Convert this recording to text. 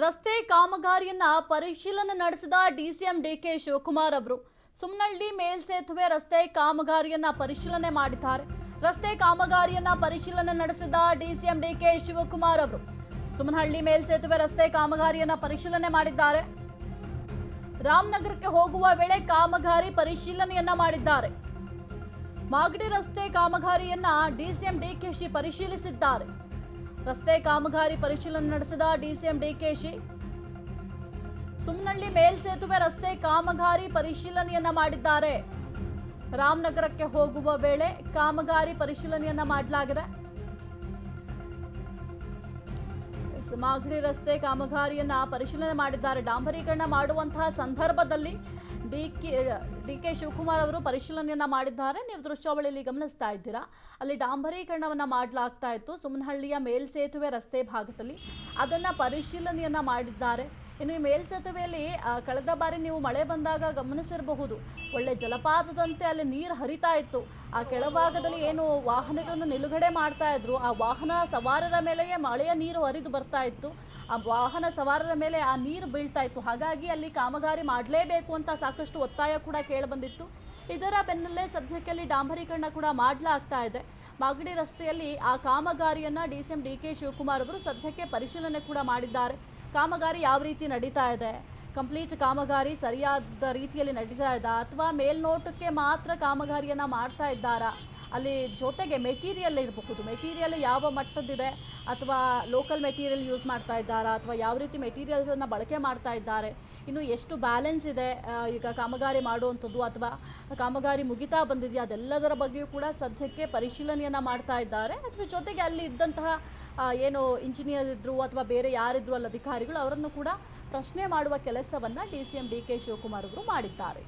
ರಸ್ತೆ ಕಾಮಗಾರಿಯನ್ನ ಪರಿಶೀಲನೆ ನಡೆಸಿದ ಡಿಸಿಎಂ ಡಿಕೆ ಶಿವಕುಮಾರ್ ಅವರು ಸುಮ್ನಹಳ್ಳಿ ಮೇಲ್ಸೇತುವೆ ರಸ್ತೆ ಕಾಮಗಾರಿಯನ್ನ ಪರಿಶೀಲನೆ ಮಾಡಿದ್ದಾರೆ. ರಸ್ತೆ ಕಾಮಗಾರಿಯನ್ನ ಪರಿಶೀಲನೆ ನಡೆಸಿದ ಡಿಸಿಎಂ ಡಿಕೆ ಶಿವಕುಮಾರ್ ಅವರು ಸುಮ್ನಹಳ್ಳಿ ಮೇಲ್ಸೇತುವೆ ರಸ್ತೆ ಕಾಮಗಾರಿಯನ್ನ ಪರಿಶೀಲನೆ ಮಾಡಿದ್ದಾರೆ. ರಾಮನಗರಕ್ಕೆ ಹೋಗುವ ವೇಳೆ ಕಾಮಗಾರಿ ಪರಿಶೀಲನೆಯನ್ನ ಮಾಡಿದ್ದಾರೆ. ಮಾಗಡಿ ರಸ್ತೆ ಕಾಮಗಾರಿಯನ್ನ ಡಿಸಿಎಂ ಡಿಕೆಶಿ ಪರಿಶೀಲಿಸಿದ್ದಾರೆ. ರಸ್ತೆ ಕಾಮಗಾರಿ ಪರಿಶೀಲನೆ ನಡೆಸಿದ ಡಿಸಿಎಂ ಡಿಕೆಶಿ ಸುಮ್ನಹಳ್ಳಿ ಮೇಲ್ಸೇತುವೆ ರಸ್ತೆ ಕಾಮಗಾರಿ ಪರಿಶೀಲನೆಯನ್ನ ಮಾಡಿದ್ದಾರೆ. ರಾಮನಗರಕ್ಕೆ ಹೋಗುವ ವೇಳೆ ಕಾಮಗಾರಿ ಪರಿಶೀಲನೆಯನ್ನ ಮಾಡಲಾಗಿದೆ. ಮಾಗಡಿ ರಸ್ತೆ ಕಾಮಗಾರಿಯನ್ನ ಪರಿಶೀಲನೆ ಮಾಡಿದ್ದಾರೆ. ಡಾಂಬರೀಕರಣ ಮಾಡುವಂತಹ ಸಂದರ್ಭದಲ್ಲಿ ಡಿಕೆ ಶಿವಕುಮಾರ್ ಅವರು ಪರಿಶೀಲನೆಯನ್ನ ಮಾಡಿದ್ದಾರೆ. ನೀವು ದೃಶ್ಯಾವಳಿಯಲ್ಲಿ ಗಮನಿಸ್ತಾ ಇದ್ದೀರಾ, ಅಲ್ಲಿ ಡಾಂಬರೀಕರಣವನ್ನ ಮಾಡಲಾಗ್ತಾ ಇತ್ತು ಸುಮ್ನಹಳ್ಳಿಯ ಮೇಲ್ಸೇತುವೆ ರಸ್ತೆ ಭಾಗದಲ್ಲಿ. ಅದನ್ನ ಪರಿಶೀಲನೆಯನ್ನ ಮಾಡಿದ್ದಾರೆ. ಇನ್ನು ಈ ಮೇಲ್ಸೇತುವೆಯಲ್ಲಿ ಕಳೆದ ಬಾರಿ ನೀವು ಮಳೆ ಬಂದಾಗ ಗಮನಿಸಿರಬಹುದು, ಒಳ್ಳೆ ಜಲಪಾತದಂತೆ ಅಲ್ಲಿ ನೀರು ಹರಿತಾ ಇತ್ತು. ಆ ಕೆಳಭಾಗದಲ್ಲಿ ಏನು ವಾಹನಗಳನ್ನು ನಿಲುಗಡೆ ಮಾಡ್ತಾ ಇದ್ರು, ಆ ವಾಹನ ಸವಾರರ ಮೇಲೆಯೇ ಮಳೆಯ ನೀರು ಹರಿದು ಬರ್ತಾ ಇತ್ತು. ಆ ವಾಹನ ಸವಾರರ ಮೇಲೆ ಆ ನೀರು ಬೀಳ್ತಾ ಇತ್ತು. ಹಾಗಾಗಿ ಅಲ್ಲಿ ಕಾಮಗಾರಿ ಮಾಡಲೇಬೇಕು ಅಂತ ಸಾಕಷ್ಟು ಒತ್ತಾಯ ಕೂಡ ಕೇಳಿಬಂದಿತ್ತು. ಇದರ ಬೆನ್ನಲ್ಲೇ ಸದ್ಯಕ್ಕೆ ಅಲ್ಲಿ ಡಾಂಬರೀಕರಣ ಕೂಡ ಮಾಡಲಾಗ್ತಾ ಇದೆ. ಮಾಗಡಿ ರಸ್ತೆಯಲ್ಲಿ ಆ ಕಾಮಗಾರಿಯನ್ನ ಡಿಸಿಎಂ ಡಿಕೆ ಶಿವಕುಮಾರ್ ಅವರು ಸದ್ಯಕ್ಕೆ ಪರಿಶೀಲನೆ ಕೂಡ ಮಾಡಿದ್ದಾರೆ. ಕಾಮಗಾರಿ ಯಾವ ರೀತಿ ನಡೀತಾ ಇದೆ, ಕಂಪ್ಲೀಟ್ ಕಾಮಗಾರಿ ಸರಿಯಾದ ರೀತಿಯಲ್ಲಿ ನಡೀತಾ ಇದ್ದ ಅಥವಾ ಮೇಲ್ನೋಟಕ್ಕೆ ಮಾತ್ರ ಕಾಮಗಾರಿಯನ್ನ ಮಾಡ್ತಾ ಇದ್ದಾರಾ, ಅಲ್ಲಿ ಜೊತೆಗೆ ಮೆಟೀರಿಯಲ್ ಇರಬಹುದು, ಮೆಟೀರಿಯಲ್ ಯಾವ ಮಟ್ಟದಿದೆ, ಅಥವಾ ಲೋಕಲ್ ಮೆಟೀರಿಯಲ್ ಯೂಸ್ ಮಾಡ್ತಾ ಇದ್ದಾರಾ, ಅಥವಾ ಯಾವ ರೀತಿ ಮೆಟೀರಿಯಲ್ಸನ್ನು ಬಳಕೆ ಮಾಡ್ತಾ ಇದ್ದಾರೆ, ಇನ್ನು ಎಷ್ಟು ಬ್ಯಾಲೆನ್ಸ್ ಇದೆ ಈಗ ಕಾಮಗಾರಿ ಮಾಡುವಂಥದ್ದು, ಅಥವಾ ಕಾಮಗಾರಿ ಮುಗಿತಾ ಬಂದಿದೆಯಾ, ಅದೆಲ್ಲದರ ಬಗ್ಗೆಯೂ ಕೂಡ ಸದ್ಯಕ್ಕೆ ಪರಿಶೀಲನೆಯನ್ನು ಮಾಡ್ತಾ ಇದ್ದಾರೆ. ಅದ್ರ ಜೊತೆಗೆ ಅಲ್ಲಿ ಇದ್ದಂತಹ ಏನು ಇಂಜಿನಿಯರ್ ಇದ್ದರು ಅಥವಾ ಬೇರೆ ಯಾರಿದ್ರು ಅಲ್ಲಿ ಅಧಿಕಾರಿಗಳು, ಅವರನ್ನು ಕೂಡ ಪ್ರಶ್ನೆ ಮಾಡುವ ಕೆಲಸವನ್ನು ಡಿಸಿಎಂ ಡಿಕೆ ಶಿವಕುಮಾರ್ ಅವರು ಮಾಡಿದ್ದಾರೆ.